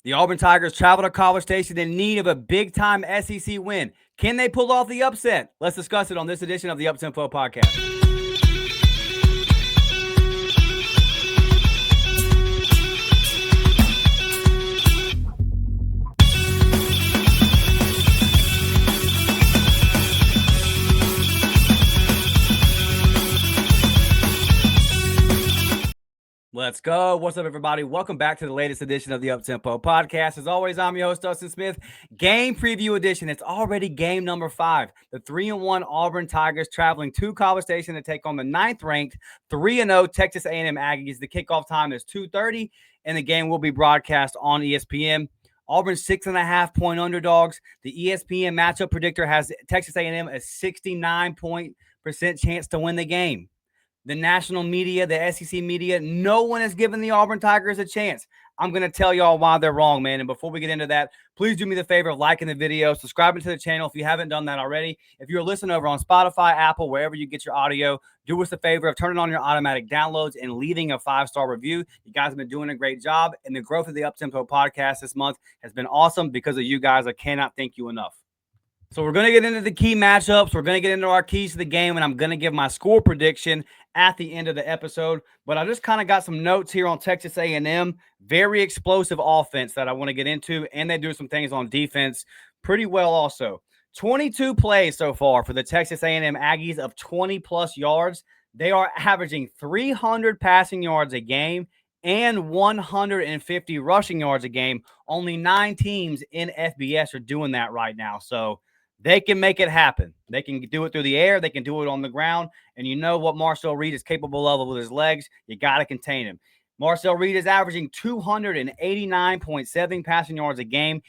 The Auburn Tigers travel to College Station in need of a big-time SEC win. Can they pull off the upset? Let's discuss it on this edition of the Uptempo Podcast. Let's go. What's up, everybody? Welcome back to the latest edition of the Uptempo Podcast. As always, I'm your host, Dustin Smith. Game preview edition. It's already game number 5. The 3-1 Auburn Tigers traveling to College Station to take on the 9th-ranked 3-0 Texas A&M Aggies. The kickoff time is 2:30, and the game will be broadcast on ESPN. Auburn's 6.5-point underdogs. The ESPN matchup predictor has Texas A&M a 69% chance to win the game. The national media, the SEC media, no one has given the Auburn Tigers a chance. I'm going to tell y'all why they're wrong, man. And before we get into that, please do me the favor of liking the video, subscribing to the channel if you haven't done that already. If you're listening over on Spotify, Apple, wherever you get your audio, do us the favor of turning on your automatic downloads and leaving a 5-star review. You guys have been doing a great job, and the growth of the Uptempo Podcast this month has been awesome because of you guys. I cannot thank you enough. So we're going to get into the key matchups. We're going to get into our keys to the game, and I'm going to give my score prediction at the end of the episode. But I just kind of got some notes here on Texas A&M. Very explosive offense that I want to get into, and they do some things on defense pretty well also. 22 plays so far for the Texas A&M Aggies of 20-plus yards. They are averaging 300 passing yards a game and 150 rushing yards a game. Only 9 teams in FBS are doing that right now. So they can make it happen. They can do it through the air. They can do it on the ground. And you know what Marcel Reed is capable of with his legs. You got to contain him. Marcel Reed is averaging 289.7 passing yards a game.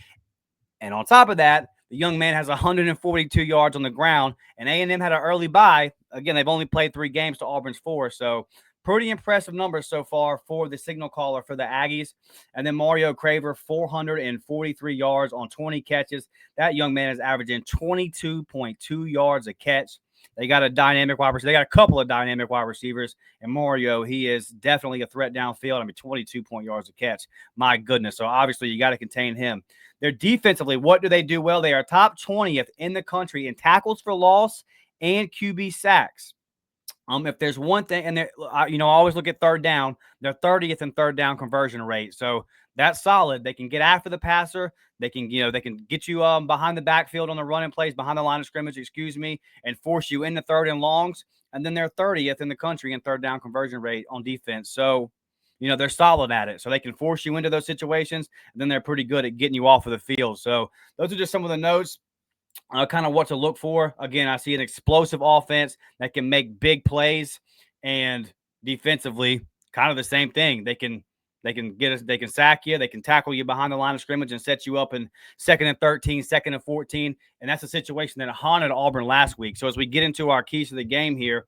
And on top of that, the young man has 142 yards on the ground. And A&M had an early bye. Again, they've only played 3 games to Auburn's 4. So pretty impressive numbers so far for the signal caller for the Aggies. And then Mario Craver, 443 yards on 20 catches. That young man is averaging 22.2 yards a catch. They got a dynamic wide receiver. They got a couple of dynamic wide receivers. And Mario, he is definitely a threat downfield. 22 yards a catch. My goodness. So obviously you got to contain him. They're defensively, what do they do well? They are top 20th in the country in tackles for loss and QB sacks. If there's one thing, and I always look at third down, they're 30th in third down conversion rate. So that's solid. They can get after the passer. They can get you behind the backfield on the running plays, behind the line of scrimmage, and force you into third and longs. And then they're 30th in the country in third down conversion rate on defense. So, they're solid at it. So they can force you into those situations. And then they're pretty good at getting you off of the field. So those are just some of the notes. Kind of what to look for. Again, I see an explosive offense that can make big plays, and defensively, kind of the same thing. They can sack you, they can tackle you behind the line of scrimmage and set you up in 2nd and 13, 2nd and 14, and that's a situation that haunted Auburn last week. So as we get into our keys to the game here,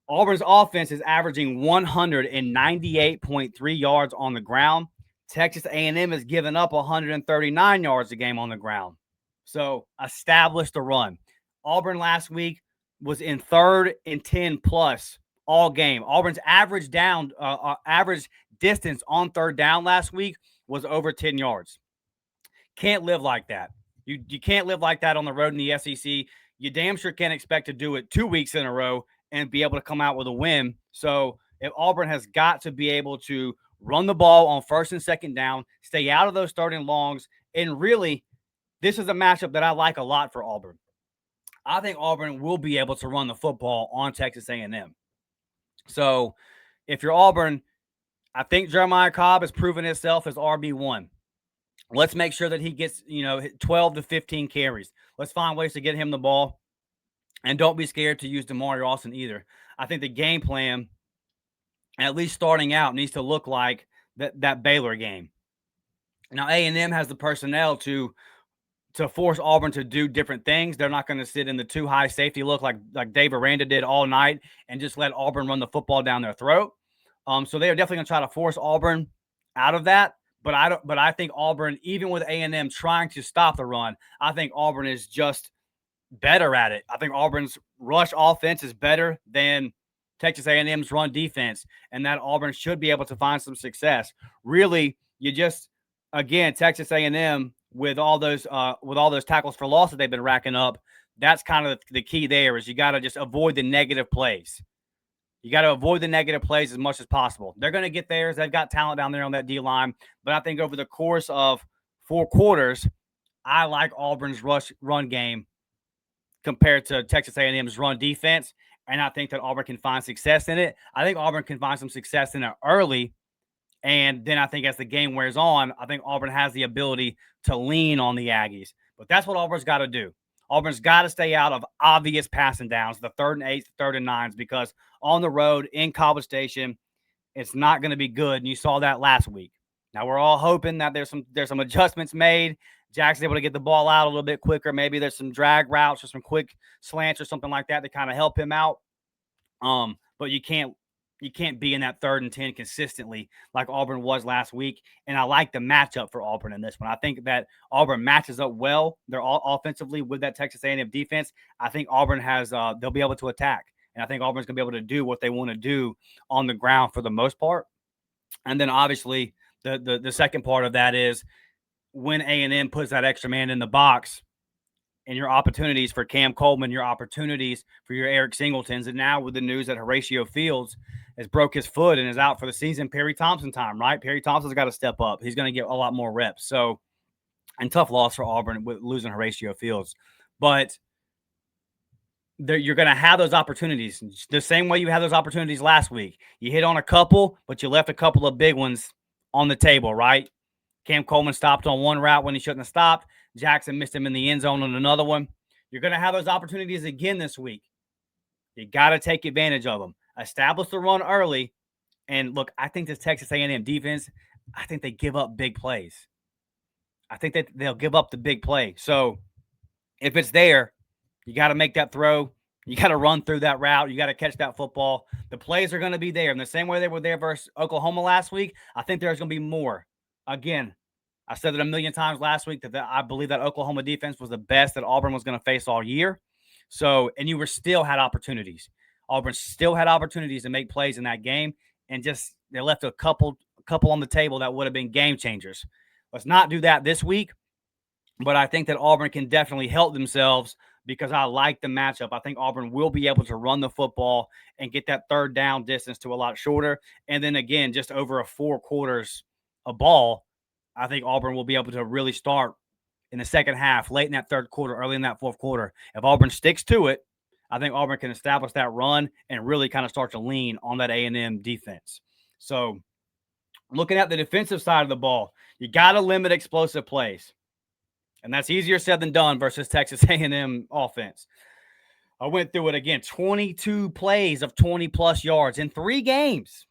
Auburn's offense is averaging 198.3 yards on the ground. Texas A&M has given up 139 yards a game on the ground. So establish the run. Auburn last week was in 3rd and 10+ all game. Auburn's average distance on 3rd down last week was over 10 yards. Can't live like that. You can't live like that on the road in the SEC. You damn sure can't expect to do it 2 weeks in a row and be able to come out with a win. So if Auburn has got to be able to run the ball on 1st and 2nd down, stay out of those 3rd and longs, and really, this is a matchup that I like a lot for Auburn. I think Auburn will be able to run the football on Texas A&M. So if you're Auburn, I think Jeremiah Cobb has proven himself as RB1. Let's make sure that he gets, 12 to 15 carries. Let's find ways to get him the ball. And don't be scared to use DeMario Austin either. I think the game plan, at least starting out, needs to look like that Baylor game. Now, A&M has the personnel to force Auburn to do different things. They're not going to sit in the too high safety look like Dave Aranda did all night and just let Auburn run the football down their throat. So they are definitely going to try to force Auburn out of that. But I think Auburn, even with A&M trying to stop the run, I think Auburn is just better at it. I think Auburn's rush offense is better than Texas A&M's run defense, and that Auburn should be able to find some success. Really, you just again, Texas A&M with all those tackles for loss that they've been racking up, that's kind of the key there is you got to just avoid the negative plays. You got to avoid the negative plays as much as possible. They're going to get theirs. They've got talent down there on that D-line. But I think over the course of 4 quarters, I like Auburn's run game compared to Texas A&M's run defense. And I think that Auburn can find success in it. I think Auburn can find some success in it early. And then I think as the game wears on, I think Auburn has the ability to lean on the Aggies. But that's what Auburn's got to do. Auburn's got to stay out of obvious passing downs, the 3rd and 8s, 3rd and 9s, because on the road in College Station, it's not going to be good. And you saw that last week. Now we're all hoping that there's some adjustments made. Jackson's able to get the ball out a little bit quicker. Maybe there's some drag routes or some quick slants or something like that to kind of help him out. But you can't be in that 3rd and 10 consistently like Auburn was last week. And I like the matchup for Auburn in this one. I think that Auburn matches up well. They're all offensively with that Texas A&M defense. I think Auburn has they'll be able to attack. And I think Auburn's going to be able to do what they want to do on the ground for the most part. And then obviously the second part of that is when A&M puts that extra man in the box, and your opportunities for Cam Coleman, your opportunities for your Eric Singletons, and now with the news that Horatio Fields has broke his foot and is out for the season, Perry Thompson time, right? Perry Thompson's got to step up. He's going to get a lot more reps. So, and tough loss for Auburn with losing Horatio Fields. But you're going to have those opportunities the same way you had those opportunities last week. You hit on a couple, but you left a couple of big ones on the table, right? Cam Coleman stopped on one route when he shouldn't have stopped. Jackson missed him in the end zone on another one. You're going to have those opportunities again this week. You got to take advantage of them. Establish the run early. And look, I think this Texas A&M defense, I think they give up big plays. I think that they'll give up the big play. So if it's there, you got to make that throw. You got to run through that route. You got to catch that football. The plays are going to be there. In the same way they were there versus Oklahoma last week, I think there's going to be more. Again, I said it a million times last week that I believe that Oklahoma defense was the best that Auburn was going to face all year. So, and you were still had opportunities. Auburn still had opportunities to make plays in that game, and just they left a couple on the table that would have been game changers. Let's not do that this week, but I think that Auburn can definitely help themselves because I like the matchup. I think Auburn will be able to run the football and get that 3rd down distance to a lot shorter. And then again, just over a 4 quarters of ball, I think Auburn will be able to really start in the second half, late in that 3rd quarter, early in that 4th quarter. If Auburn sticks to it, I think Auburn can establish that run and really kind of start to lean on that A&M defense. So looking at the defensive side of the ball, you got to limit explosive plays. And that's easier said than done versus Texas A&M offense. I went through it again, 22 plays of 20-plus yards in 3 games.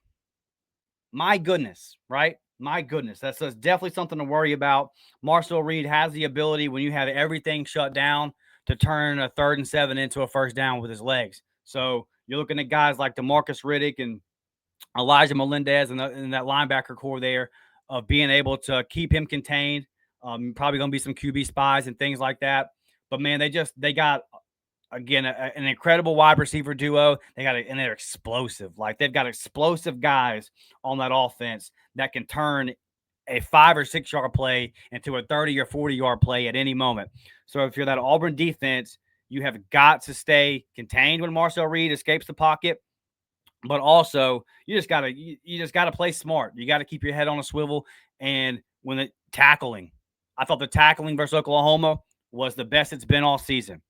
My goodness, right? My goodness, that's definitely something to worry about. Marcel Reed has the ability when you have everything shut down to turn a 3rd and 7 into a first down with his legs. So you're looking at guys like DeMarcus Riddick and Elijah Melendez and that linebacker core there of being able to keep him contained. Probably going to be some QB spies and things like that. But, man, they got, again, an incredible wide receiver duo. And they're explosive. Like, they've got explosive guys on that offense that can turn a 5 or 6 yard play into a 30 or 40 yard play at any moment. So if you're that Auburn defense, you have got to stay contained when Marcel Reed escapes the pocket. But also, you just gotta play smart. You got to keep your head on a swivel. And when the tackling, I thought the tackling versus Oklahoma was the best it's been all season.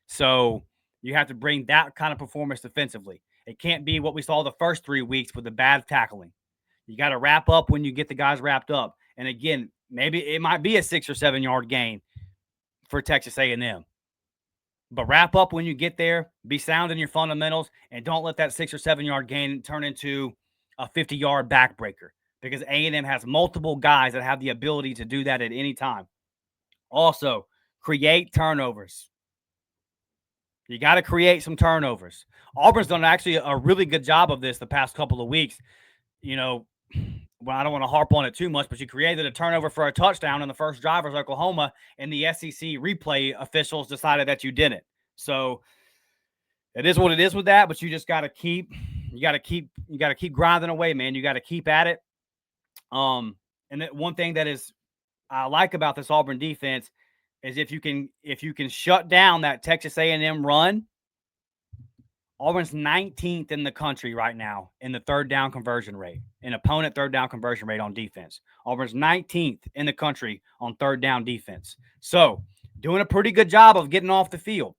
So you have to bring that kind of performance defensively. It can't be what we saw the first 3 weeks with the bad tackling. You got to wrap up when you get the guys wrapped up. And again, maybe it might be a 6 or 7 yard gain for Texas A&M. But wrap up when you get there, be sound in your fundamentals, and don't let that 6 or 7 yard gain turn into a 50-yard backbreaker, because A&M has multiple guys that have the ability to do that at any time. Also, create turnovers. You got to create some turnovers. Auburn's done actually a really good job of this the past couple of weeks. You know, well, I don't want to harp on it too much, but you created a turnover for a touchdown in the first drive versus Oklahoma, and the SEC replay officials decided that you didn't. So it is what it is with that, but you just got to keep grinding away, man. You got to keep at it. And one thing that is I like about this Auburn defense is if you can shut down that Texas A&M run. Auburn's 19th in the country right now in the third down conversion rate, an opponent third down conversion rate on defense. Auburn's 19th in the country on third down defense. So doing a pretty good job of getting off the field.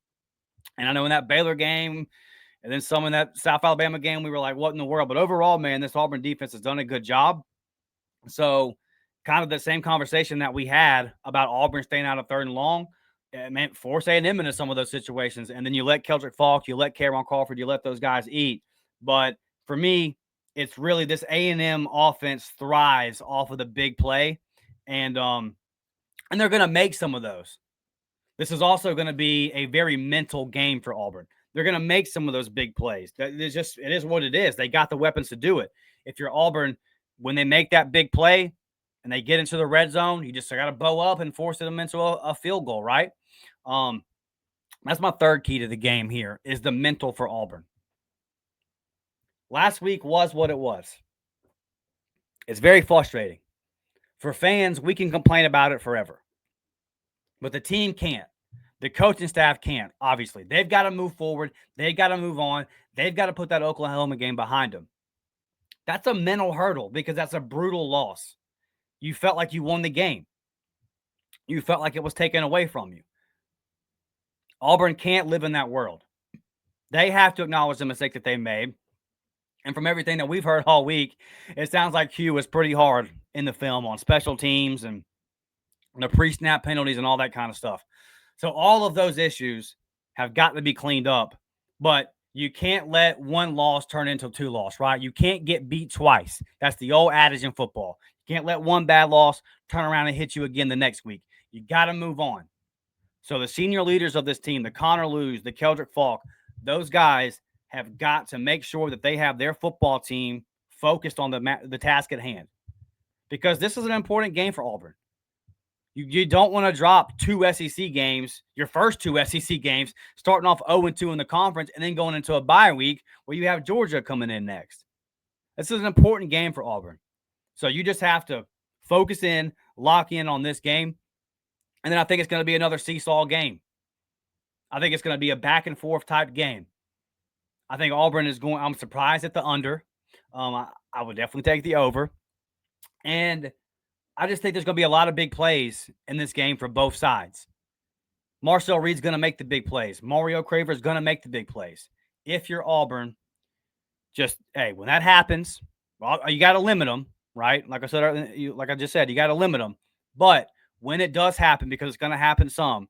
And I know in that Baylor game and then some in that South Alabama game, we were like, what in the world? But overall, man, this Auburn defense has done a good job. So kind of the same conversation that we had about Auburn staying out of third and long. It meant force A&M into some of those situations. And then you let Keldrick Falk, you let Cameron Crawford, you let those guys eat. But for me, it's really this A&M offense thrives off of the big play. And they're going to make some of those. This is also going to be a very mental game for Auburn. They're going to make some of those big plays. It is what it is. They got the weapons to do it. If you're Auburn, when they make that big play and they get into the red zone, you just got to bow up and force them into a field goal, right? That's my third key to the game here is the mental for Auburn. Last week was what it was. It's very frustrating. For fans, we can complain about it forever. But the team can't. The coaching staff can't, obviously. They've got to move forward. They've got to move on. They've got to put that Oklahoma game behind them. That's a mental hurdle because that's a brutal loss. You felt like you won the game. You felt like it was taken away from you. Auburn can't live in that world. They have to acknowledge the mistake that they made. And from everything that we've heard all week, it sounds like Q was pretty hard in the film on special teams and the pre-snap penalties and all that kind of stuff. So all of those issues have got to be cleaned up. But you can't let one loss turn into two losses, right? You can't get beat twice. That's the old adage in football. You can't let one bad loss turn around and hit you again the next week. You got to move on. So the senior leaders of this team, the Connor Lews, the Keldrick Falk, those guys have got to make sure that they have their football team focused on the task at hand. Because this is an important game for Auburn. You don't want to drop two SEC games, your first two SEC games, starting off 0-2 in the conference and then going into a bye week where you have Georgia coming in next. This is an important game for Auburn. So you just have to focus in, lock in on this game. And then I think it's going to be another seesaw game. I think it's going to be a back and forth type game. I think Auburn is going – I'm surprised at the under. I would definitely take the over. And I just think there's going to be a lot of big plays in this game for both sides. Marcel Reed's going to make the big plays. Mario Craver is going to make the big plays. If you're Auburn, just, hey, when that happens, well, you got to limit them, right? Like I just said, you got to limit them. But when it does happen, because it's going to happen some,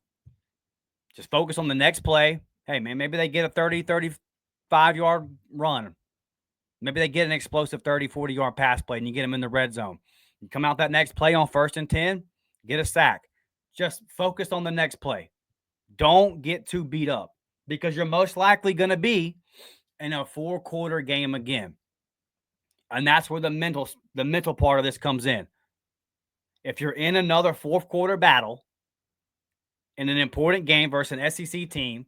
just focus on the next play. Hey, man, maybe they get a 30, 35-yard run. Maybe they get an explosive 30, 40-yard pass play, and you get them in the red zone. You come out that next play on 1st and 10, get a sack. Just focus on the next play. Don't get too beat up because you're most likely going to be in a 4-quarter game again. And that's where the mental part of this comes in. If you're in another 4th-quarter battle in an important game versus an SEC team,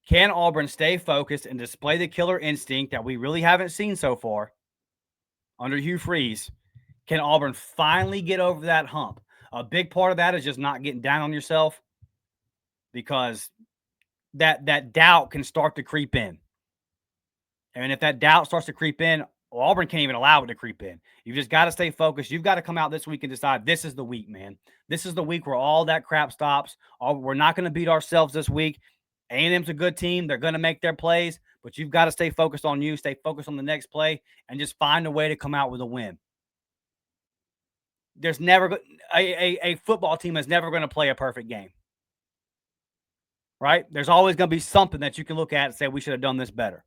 can Auburn stay focused and display the killer instinct that we really haven't seen so far under Hugh Freeze? Can Auburn finally get over that hump? A big part of that is just not getting down on yourself because that doubt can start to creep in. And if that doubt starts to creep in, Auburn can't even allow it to creep in. You've just got to stay focused. You've got to come out this week and decide this is the week, man. This is the week where all that crap stops. We're not going to beat ourselves this week. A&M's a good team. They're going to make their plays, but you've got to stay focused on you, stay focused on the next play, and just find a way to come out with a win. There's never a football team is never going to play a perfect game, right? There's always going to be something that you can look at and say we should have done this better.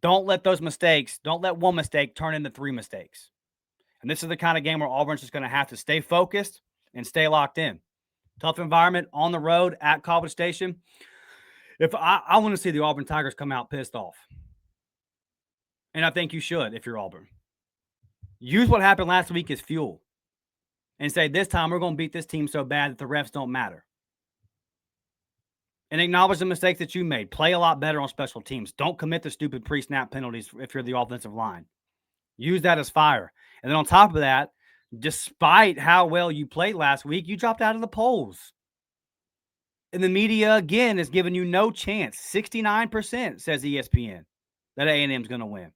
Don't let those mistakes, don't let one mistake turn into 3 mistakes. And this is the kind of game where Auburn's just going to have to stay focused and stay locked in. Tough environment on the road at College Station. If I want to see the Auburn Tigers come out pissed off. And I think you should if you're Auburn. Use what happened last week as fuel. And say, this time we're going to beat this team so bad that the refs don't matter. And acknowledge the mistakes that you made. Play a lot better on special teams. Don't commit the stupid pre-snap penalties if you're the offensive line. Use that as fire. And then on top of that, Despite how well you played last week, you dropped out of the polls. And the media, again, is giving you no chance. 69% says ESPN that A&M is going to win.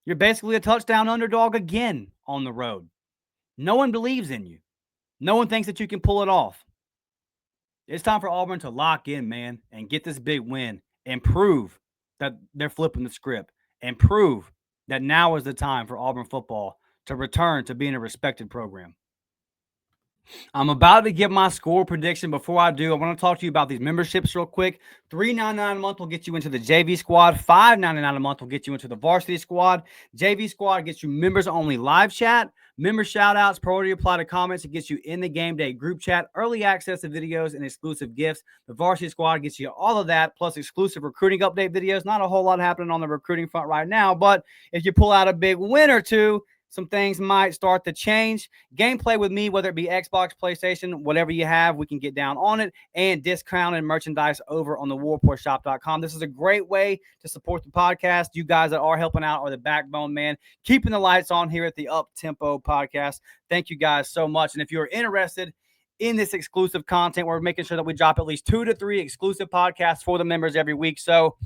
You're basically a touchdown underdog again on the road. No one believes in you. No one thinks that you can pull it off. It's time for Auburn to lock in, man, and get this big win and prove that they're flipping the script and prove that now is the time for Auburn football to return to being a respected program. I'm about to give my score prediction. Before I do, I want to talk to you about these memberships real quick. $3.99 a month will get you into the JV squad. $5.99 a month will get you into the varsity squad. JV squad gets you members-only live chat, member shout-outs, priority reply to comments. It gets you in the game day group chat, early access to videos, and exclusive gifts. The varsity squad gets you all of that, plus exclusive recruiting update videos. Not a whole lot happening on the recruiting front right now, but if you pull out a big win or two, some things might start to change. Gameplay with me, whether it be Xbox, PlayStation, whatever you have, we can get down on it. And discounted merchandise over on the warreportshop.com. This is a great way to support the podcast. You guys that are helping out are the backbone, man. Keeping the lights on here at the Up Tempo podcast. Thank you guys so much. And if you're interested in this exclusive content, we're making sure that we drop at least 2 to 3 exclusive podcasts for the members every week. So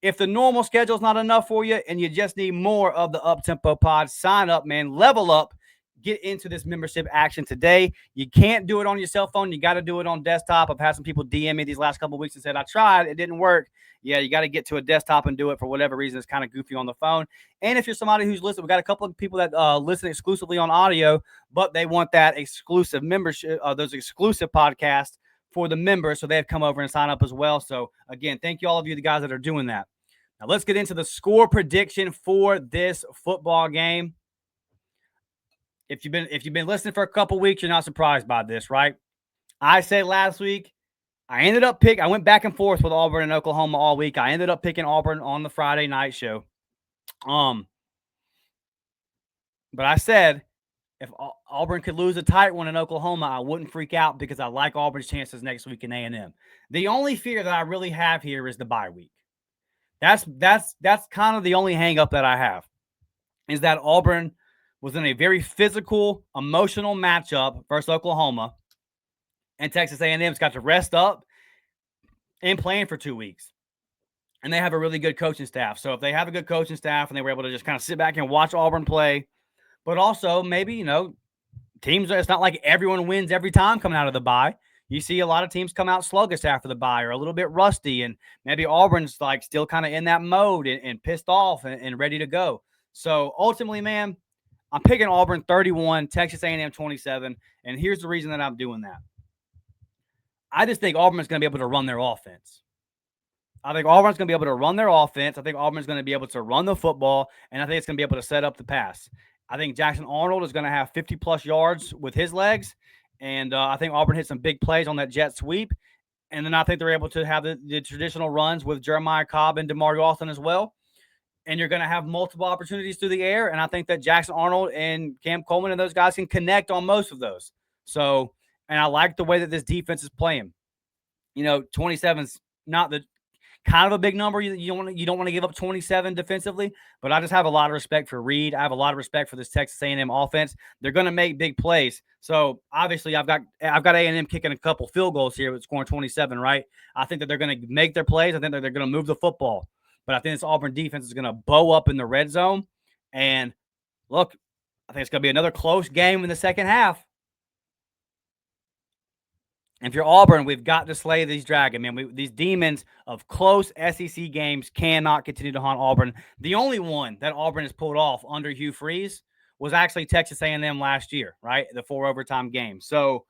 if the normal schedule is not enough for you and you just need more of the up-tempo pod, sign up, man. Level up. Get into this membership action today. You can't do it on your cell phone. You got to do it on desktop. I've had some people DM me these last couple of weeks and said, I tried. It didn't work. Yeah, you got to get to a desktop and do it for whatever reason. It's kind of goofy on the phone. And if you're somebody who's listening, we got a couple of people that listen exclusively on audio, but they want that exclusive membership, those exclusive podcasts for the members. So they've come over and signed up as well. So again, thank you all of you, the guys that are doing that. Now let's get into the score prediction for this football game. If you've been listening for a couple weeks, you're not surprised by this, right? I said last week, I went back and forth with Auburn and Oklahoma all week. I ended up picking Auburn on the Friday night show. But I said if Auburn could lose a tight one in Oklahoma, I wouldn't freak out because I like Auburn's chances next week in A&M. The only fear that I really have here is the bye week. That's kind of the only hang up that I have, is that Auburn was in a very physical, emotional matchup versus Oklahoma, and Texas A&M's got to rest up and plan for 2 weeks. And they have a really good coaching staff. So if they have a good coaching staff and they were able to just kind of sit back and watch Auburn play, but also maybe, teams, it's not like everyone wins every time coming out of the bye. You see a lot of teams come out sluggish after the bye or a little bit rusty, and maybe Auburn's like still kind of in that mode and pissed off and ready to go. So ultimately, man, I'm picking Auburn 31, Texas A&M 27, and here's the reason that I'm doing that. I just think Auburn's going to be able to run their offense. I think Auburn's going to be able to run their offense. I think Auburn's going to be able to run the football, and I think it's going to be able to set up the pass. I think Jackson Arnold is going to have 50-plus yards with his legs, and I think Auburn hit some big plays on that jet sweep. And then I think they're able to have the traditional runs with Jeremiah Cobb and DeMar Austin as well. And you're going to have multiple opportunities through the air, and I think that Jackson Arnold and Cam Coleman and those guys can connect on most of those. So, and I like the way that this defense is playing. 27's not the kind of a big number. You don't want to give up 27 defensively, but I just have a lot of respect for Reed. I have a lot of respect for this Texas A&M offense. They're going to make big plays. So obviously I've got A&M kicking a couple field goals here with scoring 27, right? I think that they're going to make their plays. I think that they're going to move the football, but I think this Auburn defense is going to bow up in the red zone. And look, I think it's going to be another close game in the second half. If you're Auburn, we've got to slay these dragons, man. These demons of close SEC games cannot continue to haunt Auburn. The only one that Auburn has pulled off under Hugh Freeze was actually Texas A&M last year, right? The 4 overtime game. So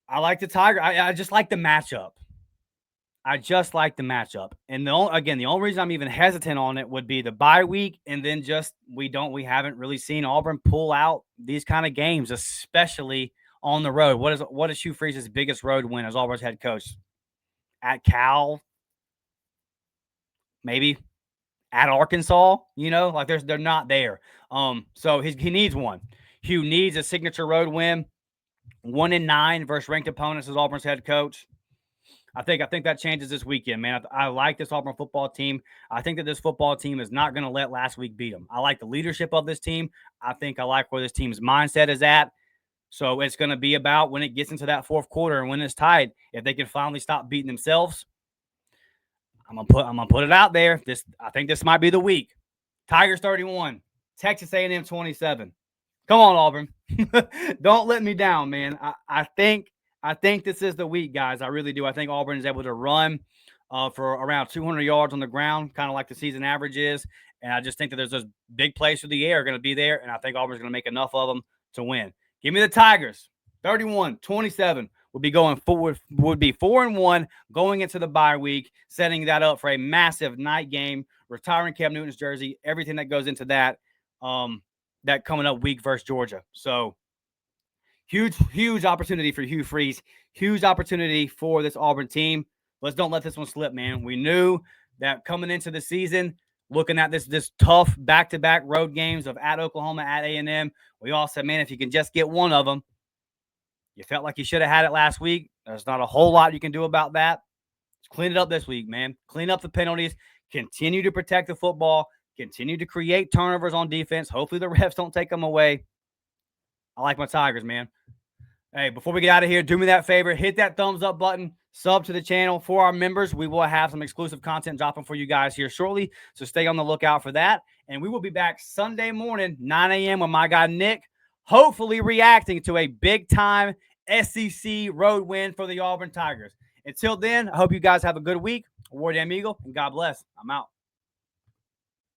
I like the Tiger. I just like the matchup. And the only reason I'm even hesitant on it would be the bye week, and then just we haven't really seen Auburn pull out these kind of games, especially on the road. What is Hugh Freeze's biggest road win as Auburn's head coach? At Cal, maybe at Arkansas. They're not there. So he needs one. Hugh needs a signature road win. 1-9 versus ranked opponents as Auburn's head coach. I think that changes this weekend, man. I like this Auburn football team. I think that this football team is not going to let last week beat them. I like the leadership of this team. I think I like where this team's mindset is at. So it's going to be about when it gets into that fourth quarter and when it's tied, if they can finally stop beating themselves. I'm gonna put it out there. I think this might be the week. Tigers 31, Texas A&M 27. Come on, Auburn. Don't let me down, man. I think this is the week, guys. I really do. I think Auburn is able to run for around 200 yards on the ground, kind of like the season average is. And I just think that there's those big plays through the air going to be there, and I think Auburn's going to make enough of them to win. Give me the Tigers. 31-27 would be going forward. Would be 4-1 going into the bye week, setting that up for a massive night game. Retiring Cam Newton's jersey, everything that goes into that. That coming up week versus Georgia. So huge opportunity for Hugh Freeze. Huge opportunity for this Auburn team. Let's don't let this one slip, man. We knew that coming into the season, looking at this tough back-to-back road games of at Oklahoma, at A&M, we all said, man, if you can just get one of them, you felt like you should have had it last week. There's not a whole lot you can do about that. Let's clean it up this week, man. Clean up the penalties. Continue to protect the football. Continue to create turnovers on defense. Hopefully the refs don't take them away. I like my Tigers, man. Hey, before we get out of here, do me that favor. Hit that thumbs up button. Sub to the channel. For our members, we will have some exclusive content dropping for you guys here shortly. So stay on the lookout for that. And we will be back Sunday morning, 9 a.m. with my guy Nick, hopefully reacting to a big-time SEC road win for the Auburn Tigers. Until then, I hope you guys have a good week. War Damn Eagle, and God bless. I'm out.